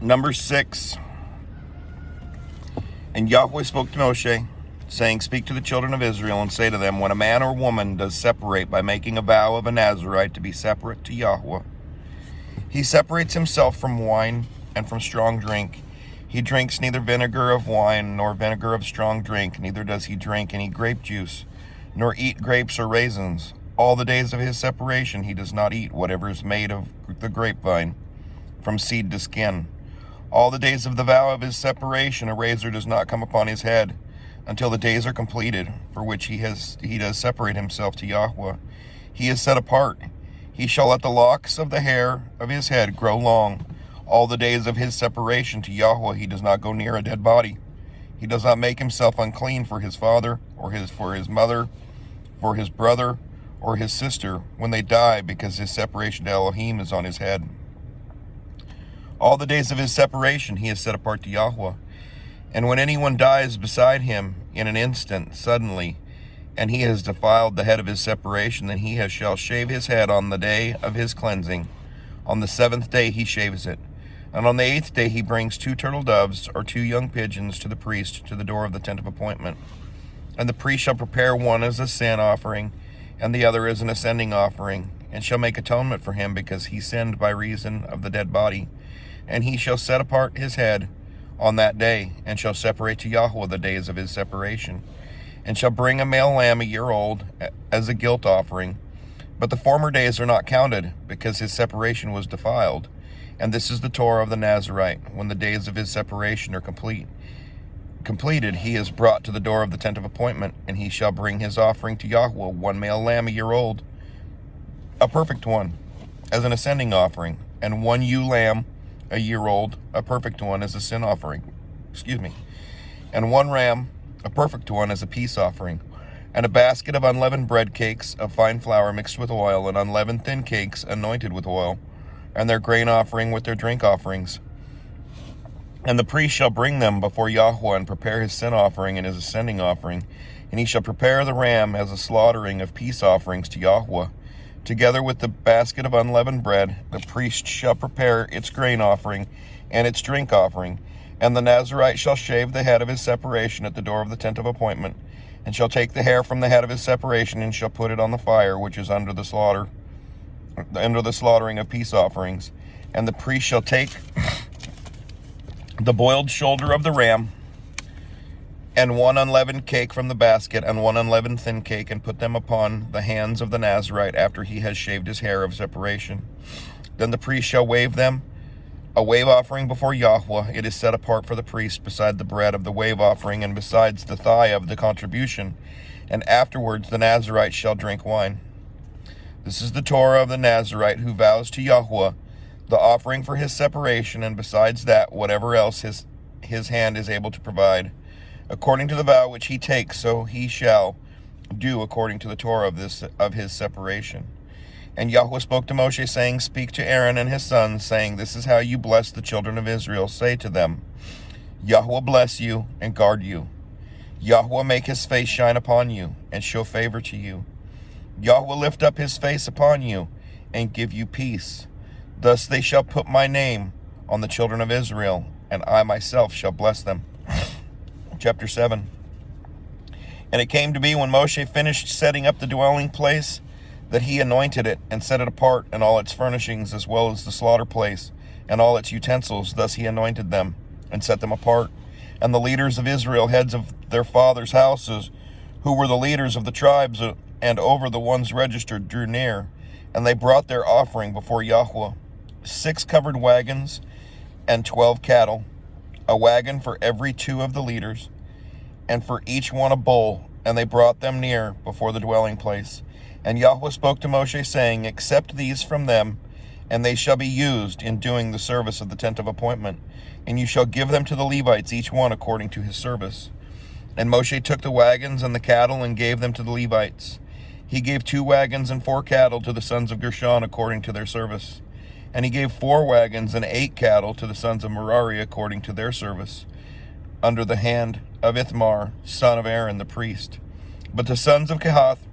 Number 6. And Yahweh spoke to Moshe, saying, Speak to the children of Israel, and say to them, When a man or woman does separate by making a vow of a Nazarite to be separate to Yahweh, he separates himself from wine and from strong drink. He drinks neither vinegar of wine nor vinegar of strong drink, neither does he drink any grape juice, nor eat grapes or raisins. All the days of his separation he does not eat whatever is made of the grapevine, from seed to skin. All the days of the vow of his separation a razor does not come upon his head, until the days are completed, for which he does separate himself to Yahweh. He is set apart. He shall let the locks of the hair of his head grow long. All the days of his separation to Yahweh he does not go near a dead body. He does not make himself unclean for his father, or for his mother, for his brother, or his sister, when they die, because his separation to Elohim is on his head. All the days of his separation he is set apart to Yahweh. And when anyone dies beside him in an instant, suddenly, and he has defiled the head of his separation, then he shall shave his head on the day of his cleansing. On the 7th day he shaves it. And on the 8th day he brings 2 turtle doves or 2 young pigeons to the priest to the door of the tent of appointment. And the priest shall prepare one as a sin offering, and the other as an ascending offering, and shall make atonement for him, because he sinned by reason of the dead body. And he shall set apart his head on that day, and shall separate to Yahweh the days of his separation, and shall bring a male lamb a year old as a guilt offering. But the former days are not counted, because his separation was defiled. And this is the Torah of the Nazarite. When the days of his separation are completed, he is brought to the door of the tent of appointment, and he shall bring his offering to Yahweh, 1 male lamb a year old, a perfect one, as an ascending offering, and 1 ewe lamb a year old, a perfect one, as a sin offering. And 1 ram, a perfect one, as a peace offering, and a basket of unleavened bread cakes of fine flour mixed with oil, and unleavened thin cakes anointed with oil, and their grain offering with their drink offerings. And the priest shall bring them before Yahweh, and prepare his sin offering and his ascending offering. And he shall prepare the ram as a slaughtering of peace offerings to Yahweh. Together with the basket of unleavened bread, the priest shall prepare its grain offering and its drink offering. And the Nazarite shall shave the head of his separation at the door of the tent of appointment, and shall take the hair from the head of his separation, and shall put it on the fire which is under the slaughtering of peace offerings. And the priest shall take the boiled shoulder of the ram, and 1 unleavened cake from the basket, and 1 unleavened thin cake, and put them upon the hands of the Nazarite after he has shaved his hair of separation. Then the priest shall wave them a wave offering before Yahweh. It is set apart for the priest, beside the bread of the wave offering, and besides the thigh of the contribution. And afterwards the Nazarite shall drink wine. This is the Torah of the Nazarite, who vows to Yahweh the offering for his separation, and besides that, whatever else his hand is able to provide. According to the vow which he takes, so he shall do according to the Torah of his separation. And Yahweh spoke to Moshe, saying, Speak to Aaron and his sons, saying, This is how you bless the children of Israel. Say to them, Yahweh bless you and guard you. Yahweh make his face shine upon you, and show favor to you. Yahweh lift up his face upon you, and give you peace. Thus they shall put my name on the children of Israel, and I myself shall bless them. Chapter 7. And it came to be, when Moshe finished setting up the dwelling place, that he anointed it, and set it apart, and all its furnishings, as well as the slaughter place, and all its utensils. Thus he anointed them, and set them apart. And the leaders of Israel, heads of their fathers' houses, who were the leaders of the tribes, and over the ones registered, drew near, and they brought their offering before Yahweh, 6 covered wagons, and 12 cattle, a wagon for every 2 of the leaders, and for each one a bull, and they brought them near before the dwelling place. And Yahweh spoke to Moshe, saying, Accept these from them, and they shall be used in doing the service of the tent of appointment, and you shall give them to the Levites, each one according to his service. And Moshe took the wagons and the cattle, and gave them to the Levites. He gave 2 wagons and 4 cattle to the sons of Gershon according to their service. And he gave 4 wagons and 8 cattle to the sons of Merari according to their service, under the hand of Ithamar, son of Aaron the priest. But the sons of Kehath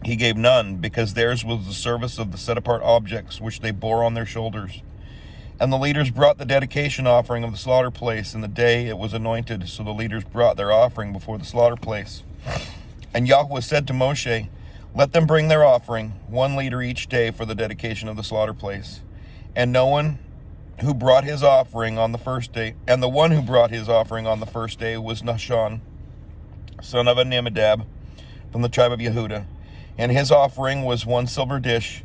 he gave none, because theirs was the service of the set-apart objects which they bore on their shoulders. And the leaders brought the dedication offering of the slaughter place in the day it was anointed. So the leaders brought their offering before the slaughter place. And Yahweh said to Moshe, let them bring their offering, one leader each day for the dedication of the slaughter place. And no one who brought his offering on the first day, and the one who brought his offering on the first day was Nahshon, son of Amminadab, from the tribe of Yehudah. And his offering was 1 silver dish,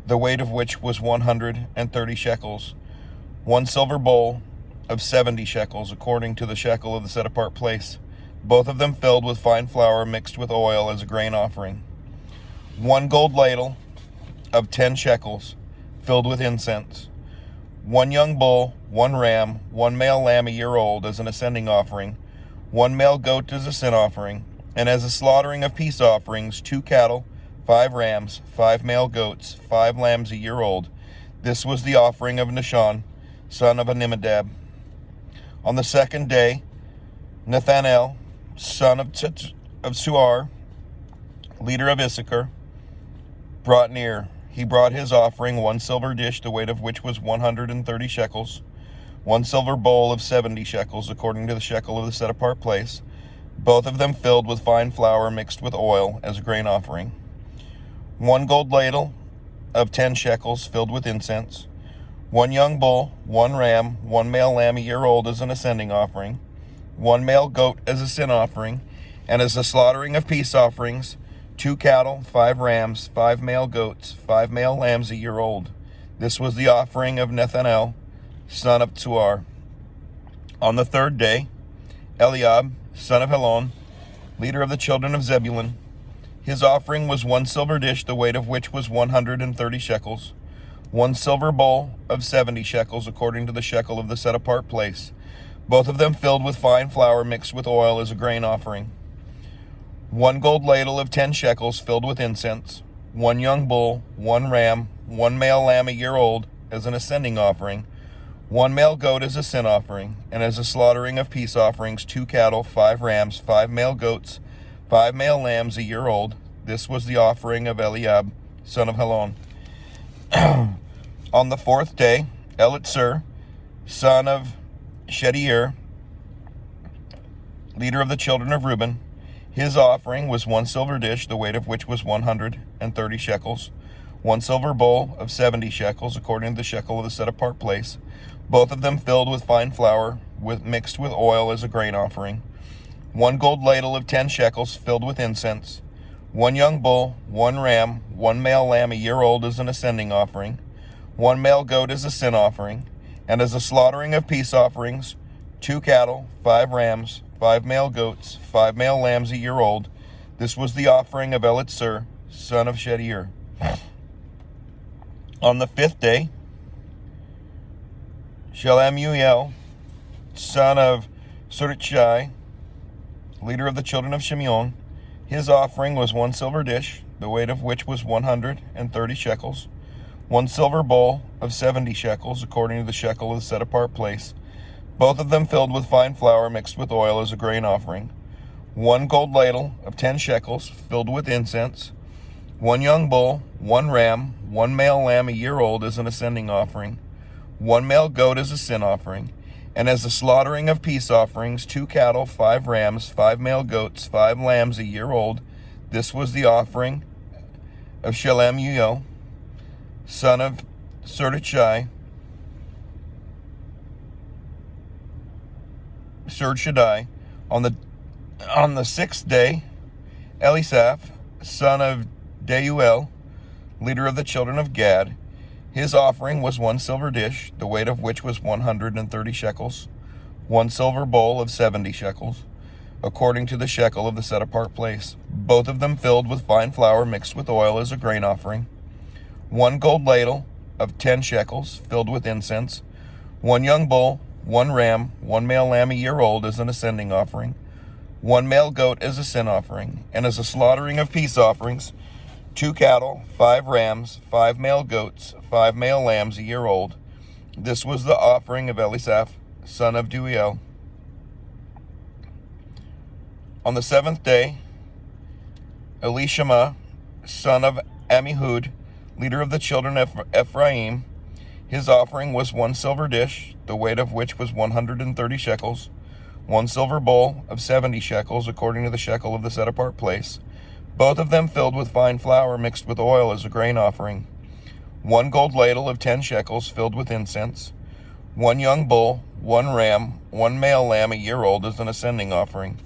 the weight of which was 130 shekels, 1 silver bowl of 70 shekels, according to the shekel of the set-apart place, both of them filled with fine flour mixed with oil as a grain offering. 1 gold ladle of 10 shekels, filled with incense. 1 young bull, 1 ram, 1 male lamb a year old as an ascending offering, 1 male goat as a sin offering, and as a slaughtering of peace offerings, 2 cattle, 5 rams, 5 male goats, 5 lambs a year old. This was the offering of Nahshon, son of Amminadab. On the second day, Nathanael, son of Suar, leader of Issachar, brought near. He brought his offering, 1 silver dish, the weight of which was 130 shekels, 1 silver bowl of 70 shekels, according to the shekel of the set-apart place, both of them filled with fine flour mixed with oil as a grain offering. 1 gold ladle of 10 shekels, filled with incense. 1 young bull, 1 ram, 1 male lamb a year old as an ascending offering, 1 male goat as a sin offering, and as a slaughtering of peace offerings, 2 cattle, 5 rams, 5 male goats, 5 male lambs a year old. This was the offering of Nathanael, son of Tzuar. On the third day, Eliab, son of Helon, leader of the children of Zebulun, his offering was 1 silver dish, the weight of which was 130 shekels, 1 silver bowl of 70 shekels, according to the shekel of the set-apart place, both of them filled with fine flour mixed with oil as a grain offering. 1 gold ladle of 10 shekels, filled with incense. 1 young bull, 1 ram, 1 male lamb a year old as an ascending offering, 1 male goat as a sin offering, and as a slaughtering of peace offerings, 2 cattle, 5 rams, 5 male goats, 5 male lambs a year old. This was the offering of Eliab, son of Helon. On the fourth day, Elitzur, son of Shedeur, leader of the children of Reuben, his offering was 1 silver dish, the weight of which was 130 shekels, 1 silver bowl of 70 shekels, according to the shekel of the set-apart place, both of them filled with fine flour, mixed with oil as a grain offering. 1 gold ladle of 10 shekels, filled with incense. 1 young bull, 1 ram, 1 male lamb a year old as an ascending offering. 1 male goat as a sin offering. And as a slaughtering of peace offerings, 2 cattle, 5 rams, 5 male goats, 5 male lambs a year old. This was the offering of Elitzur, son of Shedeur. On the 5th day, Shelemuel, son of Surachai, leader of the children of Shimeon, his offering was 1 silver dish, the weight of which was 130 shekels, 1 silver bowl of 70 shekels, according to the shekel of the set-apart place, both of them filled with fine flour mixed with oil as a grain offering. 1 gold ladle of 10 shekels, filled with incense. 1 young bull, 1 ram, 1 male lamb a year old as an ascending offering. 1 male goat as a sin offering. And as a slaughtering of peace offerings, 2 cattle, 5 rams, 5 male goats, 5 lambs a year old. This was the offering of Shelemuel, son of Surachai, Shaddai. On the 6th day, Elisaph, son of Deuel, leader of the children of Gad, his offering was 1 silver dish, the weight of which was 130 shekels, 1 silver bowl of 70 shekels, according to the shekel of the set-apart place, both of them filled with fine flour mixed with oil as a grain offering. 1 gold ladle of 10 shekels, filled with incense. 1 young bull, 1 ram, 1 male lamb a year old as an ascending offering. 1 male goat as a sin offering. And as a slaughtering of peace offerings, 2 cattle, 5 rams, 5 male goats, 5 male lambs a year old. This was the offering of Elisaph, son of Deuel. On the 7th day, Elishama, son of Ammihud, leader of the children of Ephraim, His offering was 1 silver dish, the weight of which was 130 shekels, 1 silver bowl of 70 shekels, according to the shekel of the set-apart place, both of them filled with fine flour mixed with oil as a grain offering, 1 gold ladle of 10 shekels filled with incense, 1 young bull, 1 ram, 1 male lamb a year old as an ascending offering,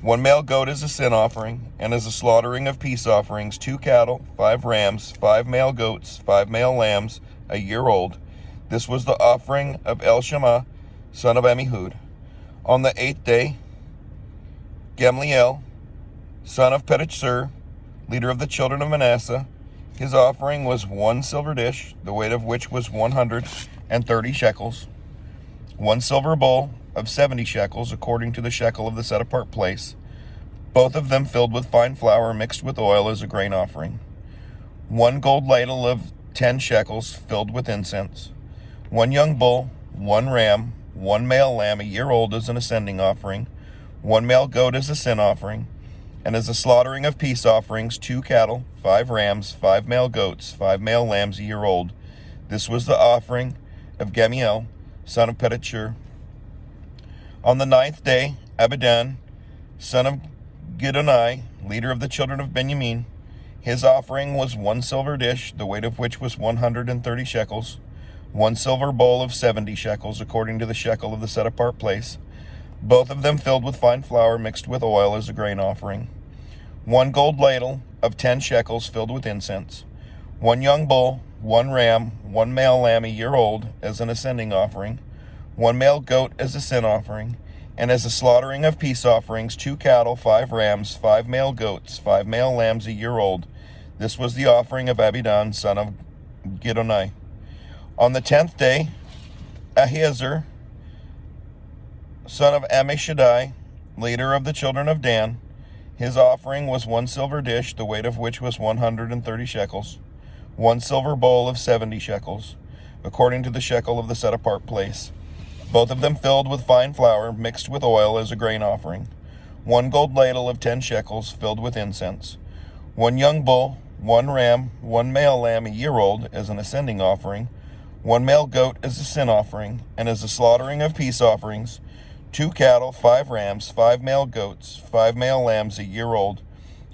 1 male goat as a sin offering, and as a slaughtering of peace offerings, 2 cattle, 5 rams, 5 male goats, 5 male lambs a year old. This was the offering of Elishama, son of Ammihud. On the 8th day, Gamliel, son of Pedahzur, leader of the children of Manasseh, his offering was 1 silver dish, the weight of which was 130 shekels, 1 silver bowl of 70 shekels, according to the shekel of the set-apart place, both of them filled with fine flour mixed with oil as a grain offering, 1 gold ladle of 10 shekels filled with incense, 1 young bull, 1 ram, 1 male lamb a year old as an ascending offering, 1 male goat as a sin offering, and as a slaughtering of peace offerings, 2 cattle, 5 rams, 5 male goats, 5 male lambs a year old. This was the offering of Gamliel, son of Pedahzur. On the 9th day, Abidan, son of Gidoni, leader of the children of Benjamin, his offering was 1 silver dish, the weight of which was 130 shekels, 1 silver bowl of 70 shekels, according to the shekel of the set-apart place, both of them filled with fine flour mixed with oil as a grain offering, 1 gold ladle of 10 shekels filled with incense, 1 young bull, 1 ram, 1 male lamb a year old as an ascending offering, 1 male goat as a sin offering, and as a slaughtering of peace offerings, 2 cattle, 5 rams, 5 male goats, 5 male lambs a year old. This was the offering of Abidan, son of Gidoni. On the 10th day, Ahiezer, son of Ammishaddai, leader of the children of Dan, his offering was 1 silver dish, the weight of which was 130 shekels, 1 silver bowl of 70 shekels, according to the shekel of the set-apart place, both of them filled with fine flour mixed with oil as a grain offering, 1 gold ladle of 10 shekels filled with incense, 1 young bull, 1 ram, 1 male lamb a year old as an ascending offering, 1 male goat as a sin offering, and as a slaughtering of peace offerings, 2 cattle, 5 rams, 5 male goats, 5 male lambs a year old.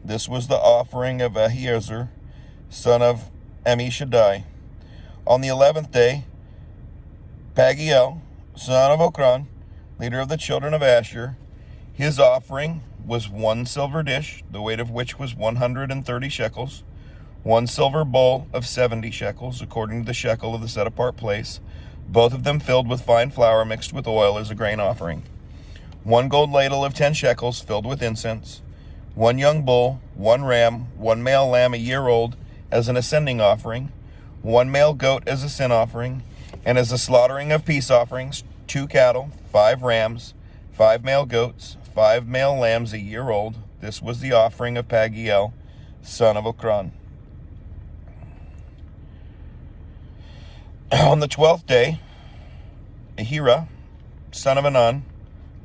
This was the offering of Ahiezer, son of Ammishaddai. On the 11th day, Pagiel, son of Okran, leader of the children of Asher, his offering was 1 silver dish, the weight of which was 130 shekels, 1 silver bowl of 70 shekels, according to the shekel of the set-apart place, both of them filled with fine flour mixed with oil as a grain offering, 1 gold ladle of 10 shekels filled with incense, 1 young bull, 1 ram, 1 male lamb a year old as an ascending offering, 1 male goat as a sin offering, and as a slaughtering of peace offerings, 2 cattle, 5 rams, 5 male goats, 5 male lambs a year old. This was the offering of Pagiel, son of Okran. On the 12th day, Ahira, son of Anan,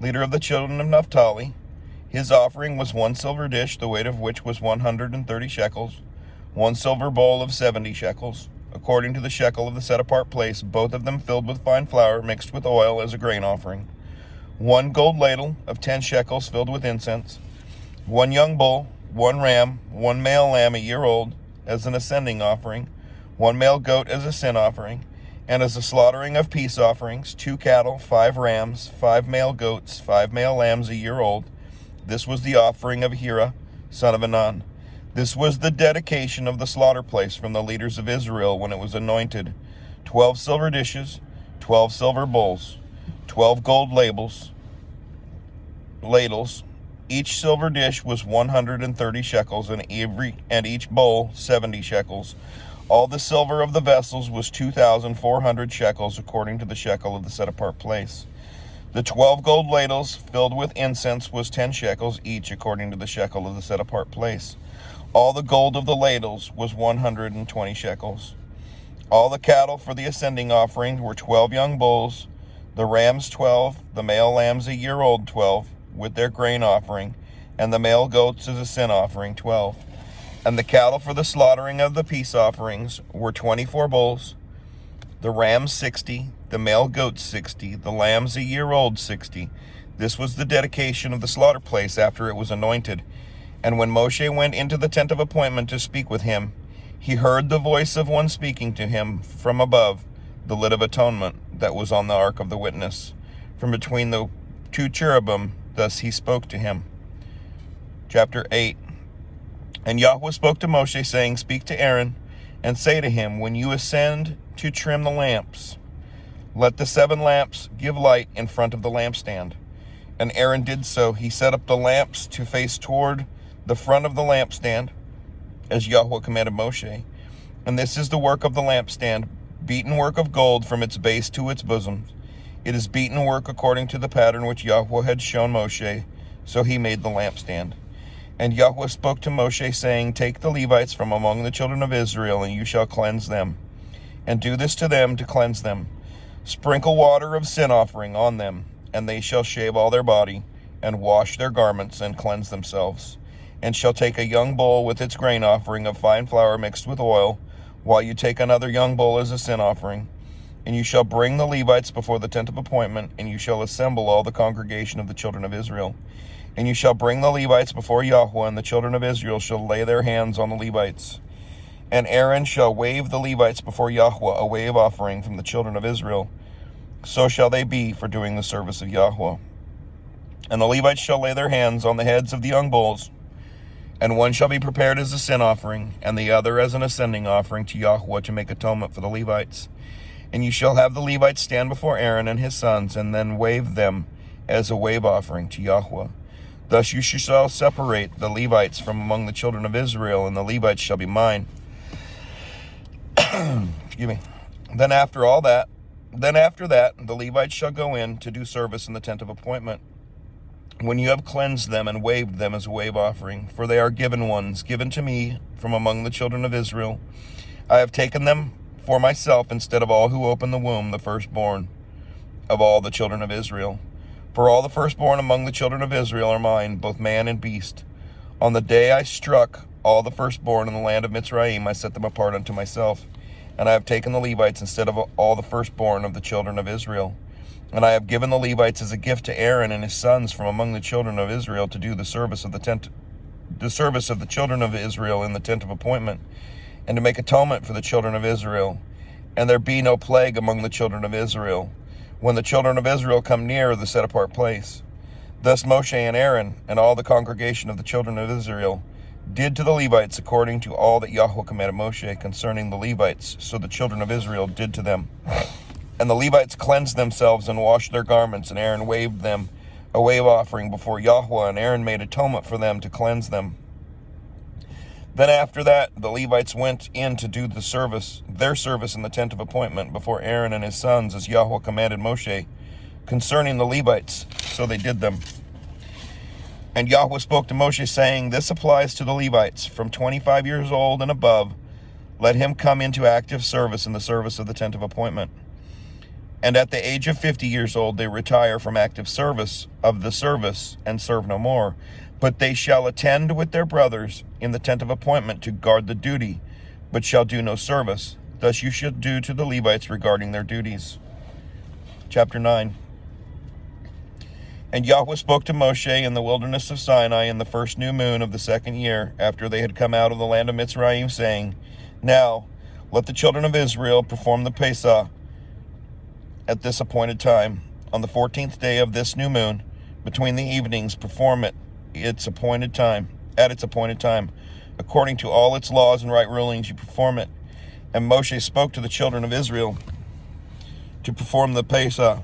leader of the children of Naphtali, his offering was 1 silver dish, the weight of which was 130 shekels, 1 silver bowl of 70 shekels, according to the shekel of the set-apart place, both of them filled with fine flour mixed with oil as a grain offering, 1 gold ladle of 10 shekels filled with incense, 1 young bull, 1 ram, 1 male lamb a year old as an ascending offering, 1 male goat as a sin offering, and as a slaughtering of peace offerings, 2 cattle, 5 rams, 5 male goats, 5 male lambs a year old. This was the offering of Ahira, son of Anan. This was the dedication of the slaughter place from the leaders of Israel when it was anointed. 12 silver dishes, 12 silver bowls, 12 gold ladles. Each silver dish was 130 shekels, and each bowl 70 shekels. All the silver of the vessels was 2,400 shekels, according to the shekel of the set-apart place. The 12 gold ladles filled with incense was 10 shekels each, according to the shekel of the set-apart place. All the gold of the ladles was 120 shekels. All the cattle for the ascending offering were 12 young bulls, the rams 12, the male lambs a year old 12, with their grain offering, and the male goats as a sin offering 12. And the cattle for the slaughtering of the peace offerings were 24 bulls, the rams 60, the male goats 60, the lambs a year old 60. This was the dedication of the slaughter place after it was anointed. And when Moshe went into the tent of appointment to speak with him, he heard the voice of one speaking to him from above the lid of atonement that was on the ark of the witness. From between the two cherubim, thus he spoke to him. Chapter 8. And Yahweh spoke to Moshe, saying, Speak to Aaron, and say to him, When you ascend to trim the lamps, let the 7 lamps give light in front of the lampstand. And Aaron did so. He set up the lamps to face toward the front of the lampstand, as Yahweh commanded Moshe. And this is the work of the lampstand, beaten work of gold from its base to its bosom. It is beaten work according to the pattern which Yahweh had shown Moshe. So he made the lampstand. And Yahweh spoke to Moshe, saying, Take the Levites from among the children of Israel, and you shall cleanse them. And do this to them to cleanse them. Sprinkle water of sin offering on them, and they shall shave all their body, and wash their garments, and cleanse themselves. And shall take a young bull with its grain offering of fine flour mixed with oil, while you take another young bull as a sin offering. And you shall bring the Levites before the tent of appointment, and you shall assemble all the congregation of the children of Israel. And you shall bring the Levites before Yahweh, and the children of Israel shall lay their hands on the Levites. And Aaron shall wave the Levites before Yahweh, a wave offering from the children of Israel. So shall they be for doing the service of Yahweh. And the Levites shall lay their hands on the heads of the young bulls, and one shall be prepared as a sin offering, and the other as an ascending offering to Yahweh to make atonement for the Levites. And you shall have the Levites stand before Aaron and his sons, and then wave them as a wave offering to Yahweh. Thus you shall separate the Levites from among the children of Israel, and the Levites shall be mine. Excuse me. Then after that, the Levites shall go in to do service in the tent of appointment, when you have cleansed them and waved them as a wave offering, for they are given ones, given to me from among the children of Israel. I have taken them for myself instead of all who open the womb, the firstborn of all the children of Israel. For all the firstborn among the children of Israel are mine, both man and beast. On the day I struck all the firstborn in the land of Mitzrayim, I set them apart unto myself. And I have taken the Levites instead of all the firstborn of the children of Israel. And I have given the Levites as a gift to Aaron and his sons from among the children of Israel to do the service of the children of Israel in the tent of appointment, and to make atonement for the children of Israel. And there be no plague among the children of Israel, when the children of Israel come near the set apart place. Thus Moshe and Aaron and all the congregation of the children of Israel did to the Levites according to all that Yahweh commanded Moshe concerning the Levites, so the children of Israel did to them. And the Levites cleansed themselves and washed their garments, and Aaron waved them a wave offering before Yahweh, and Aaron made atonement for them to cleanse them. Then after that, the Levites went in to do their service in the tent of appointment before Aaron and his sons, as Yahweh commanded Moshe concerning the Levites. So they did them. And Yahweh spoke to Moshe, saying, This applies to the Levites, from 25 years old and above. Let him come into active service in the service of the tent of appointment. And at the age of 50 years old, they retire from active service of the service and serve no more. But they shall attend with their brothers in the tent of appointment to guard the duty, but shall do no service. Thus you should do to the Levites regarding their duties. Chapter 9. And Yahweh spoke to Moshe in the wilderness of Sinai in the first new moon of the 2nd year, after they had come out of the land of Mitzrayim, saying, Now let the children of Israel perform the Pesach at this appointed time. On the 14th day of this new moon, between the evenings, perform it at its appointed time. According to all its laws and right rulings, you perform it. And Moshe spoke to the children of Israel to perform the Pesach.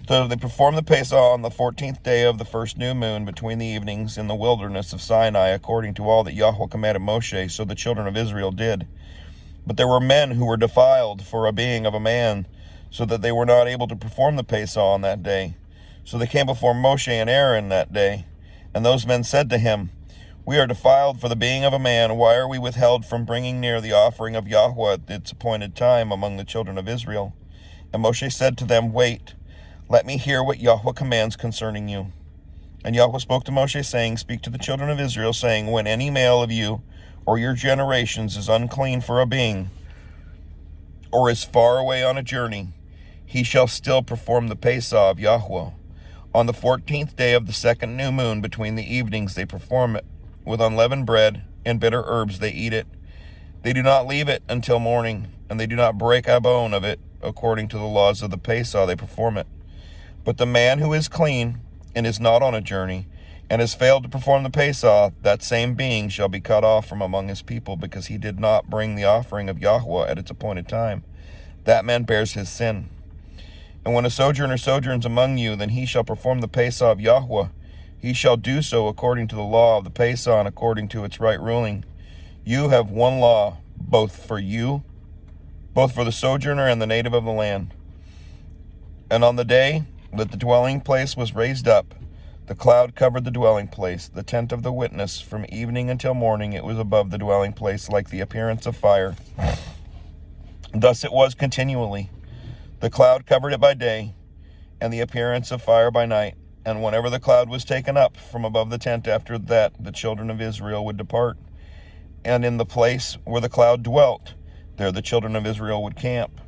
So they performed the Pesach on the 14th day of the first new moon between the evenings in the wilderness of Sinai, according to all that Yahweh commanded Moshe, so the children of Israel did. But there were men who were defiled for a being of a man, so that they were not able to perform the Pesach on that day. So they came before Moshe and Aaron that day. And those men said to him, We are defiled for the being of a man. Why are we withheld from bringing near the offering of Yahweh at its appointed time among the children of Israel? And Moshe said to them, Wait, let me hear what Yahweh commands concerning you. And Yahweh spoke to Moshe, saying, Speak to the children of Israel, saying, When any male of you or your generations is unclean for a being, or is far away on a journey, he shall still perform the Pesah of Yahweh. On the 14th day of the second new moon, between the evenings, they perform it. With unleavened bread and bitter herbs they eat it. They do not leave it until morning, and they do not break a bone of it. According to the laws of the Pesah, they perform it. But the man who is clean and is not on a journey, and has failed to perform the Pesah, that same being shall be cut off from among his people, because he did not bring the offering of Yahweh at its appointed time. That man bears his sin. And when a sojourner sojourns among you, then he shall perform the Pesah of Yahweh. He shall do so according to the law of the Pesah and according to its right ruling. You have one law, both for the sojourner and the native of the land. And on the day that the dwelling place was raised up, the cloud covered the dwelling place, the tent of the witness. From evening until morning it was above the dwelling place like the appearance of fire. Thus it was continually. The cloud covered it by day, and the appearance of fire by night. And whenever the cloud was taken up from above the tent, after that the children of Israel would depart. And in the place where the cloud dwelt, there the children of Israel would camp.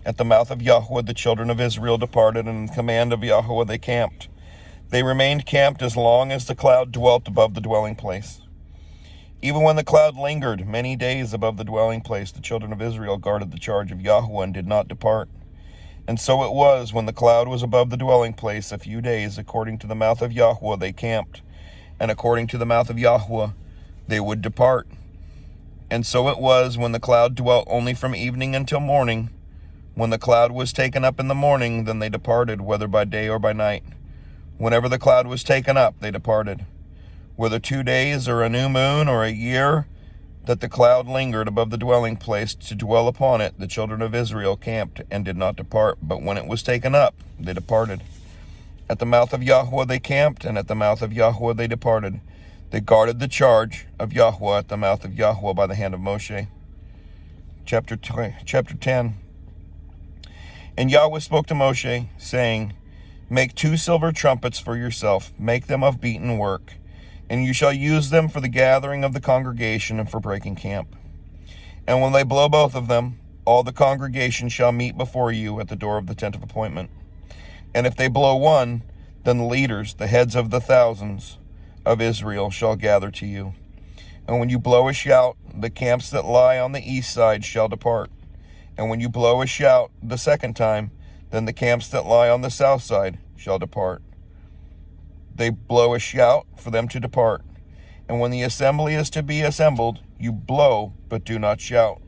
At the mouth of Yahweh the children of Israel departed, and in the command of Yahweh they camped. They remained camped as long as the cloud dwelt above the dwelling place. Even when the cloud lingered many days above the dwelling place, the children of Israel guarded the charge of Yahweh and did not depart. And so it was, when the cloud was above the dwelling place a few days, according to the mouth of Yahweh they camped, and according to the mouth of Yahweh they would depart. And so it was, when the cloud dwelt only from evening until morning. When the cloud was taken up in the morning, then they departed, whether by day or by night. Whenever the cloud was taken up, they departed. Whether 2 days or a new moon or a year, that the cloud lingered above the dwelling place to dwell upon it, the children of Israel camped and did not depart. But when it was taken up, they departed. At the mouth of Yahweh they camped, and at the mouth of Yahweh they departed. They guarded the charge of Yahweh at the mouth of Yahweh by the hand of Moshe. Chapter 10. And Yahweh spoke to Moshe, saying, Make 2 silver trumpets for yourself, make them of beaten work, and you shall use them for the gathering of the congregation and for breaking camp. And when they blow both of them, all the congregation shall meet before you at the door of the tent of appointment. And if they blow one, then the leaders, the heads of the thousands of Israel, shall gather to you. And when you blow a shout, the camps that lie on the east side shall depart. And when you blow a shout the second time, then the camps that lie on the south side shall depart. They blow a shout for them to depart. And when the assembly is to be assembled, you blow, but do not shout.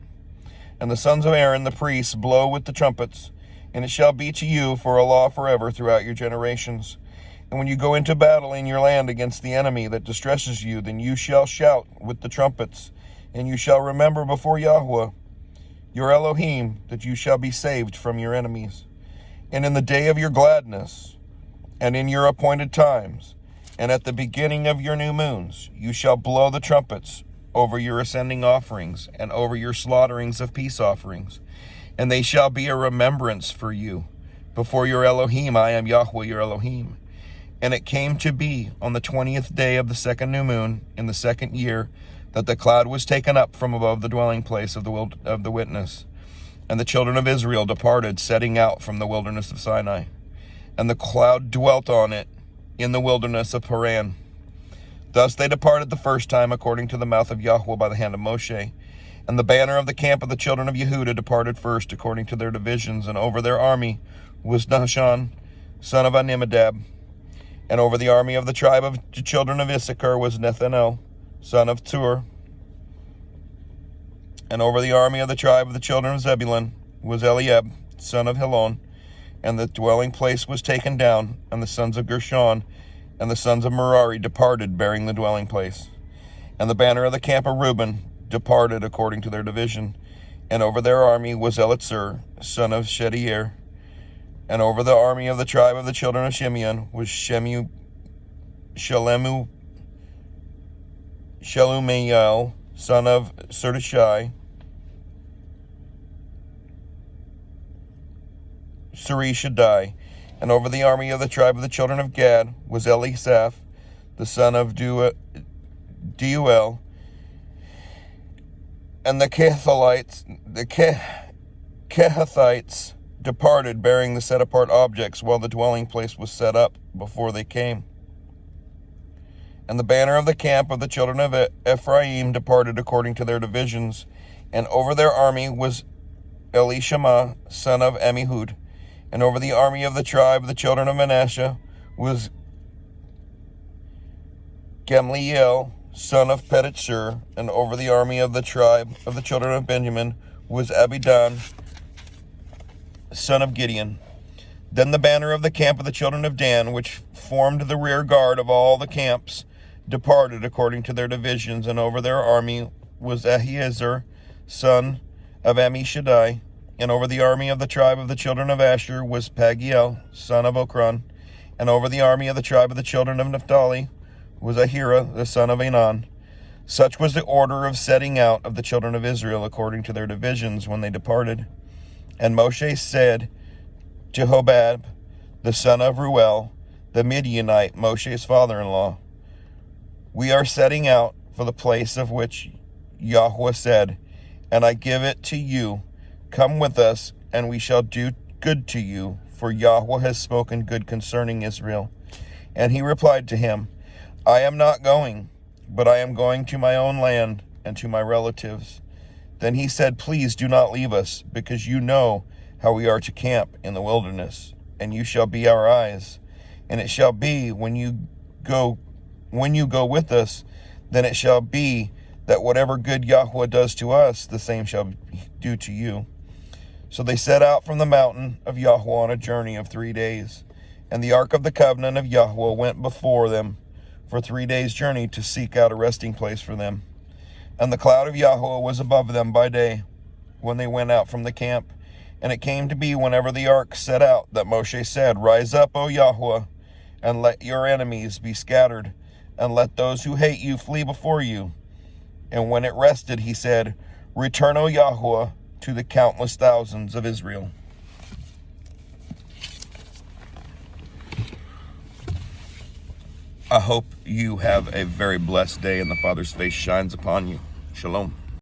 And the sons of Aaron the priests blow with the trumpets, and it shall be to you for a law forever throughout your generations. And when you go into battle in your land against the enemy that distresses you, then you shall shout with the trumpets, and you shall remember before Yahweh, your Elohim, that you shall be saved from your enemies. And in the day of your gladness, and in your appointed times, and at the beginning of your new moons, you shall blow the trumpets over your ascending offerings, and over your slaughterings of peace offerings. And they shall be a remembrance for you. Before your Elohim, I am Yahweh your Elohim. And it came to be on the 20th day of the second new moon, in the second year, that the cloud was taken up from above the dwelling place of the witness. And the children of Israel departed, setting out from the wilderness of Sinai. And the cloud dwelt on it in the wilderness of Paran. Thus they departed the first time, according to the mouth of Yahweh by the hand of Moshe. And the banner of the camp of the children of Yehudah departed first, according to their divisions. And over their army was Nahshon, son of Amminadab. And over the army of the tribe of the children of Issachar was Nethanel, son of Tzur. And over the army of the tribe of the children of Zebulun was Eliab, son of Helon. And the dwelling place was taken down, and the sons of Gershon and the sons of Merari departed, bearing the dwelling place. And the banner of the camp of Reuben departed according to their division. And over their army was Elitzur, son of Shedeur. And over the army of the tribe of the children of Shimeon was Shelumiel, son of Surishai, Surishadai. And over the army of the tribe of the children of Gad was Elisaph, the son of Deuel. And the Kehathites departed, bearing the set-apart objects, while the dwelling place was set up before they came. And the banner of the camp of the children of Ephraim departed according to their divisions, and over their army was Elishama, son of Ammihud, and over the army of the tribe of the children of Manasseh was Gamliel, son of Pedahzur, and over the army of the tribe of the children of Benjamin was Abidan, son of Gideon. Then the banner of the camp of the children of Dan, which formed the rear guard of all the camps, departed according to their divisions, and over their army was Ahiezer, son of Ammishaddai, and over the army of the tribe of the children of Asher was Pagiel, son of Okran, and over the army of the tribe of the children of Naphtali was Ahira, the son of Enan. Such was the order of setting out of the children of Israel according to their divisions when they departed. And Moshe said to Hobab, the son of Ruel, the Midianite, Moshe's father-in-law, we are setting out for the place of which Yahweh said, and I give it to you. Come with us, and we shall do good to you, for Yahweh has spoken good concerning Israel. And he replied to him, I am not going, but I am going to my own land and to my relatives. Then he said, please do not leave us, because you know how we are to camp in the wilderness, and you shall be our eyes. And it shall be when you go with us, then it shall be that whatever good Yahweh does to us, the same shall do to you. So they set out from the mountain of Yahweh on a journey of 3 days. And the ark of the covenant of Yahweh went before them for 3 days' journey to seek out a resting place for them. And the cloud of Yahweh was above them by day when they went out from the camp. And it came to be whenever the ark set out that Moshe said, rise up, O Yahweh, and let your enemies be scattered, and let those who hate you flee before you. And when it rested, he said, return, O Yahweh, to the countless thousands of Israel. I hope you have a very blessed day and the Father's face shines upon you. Shalom.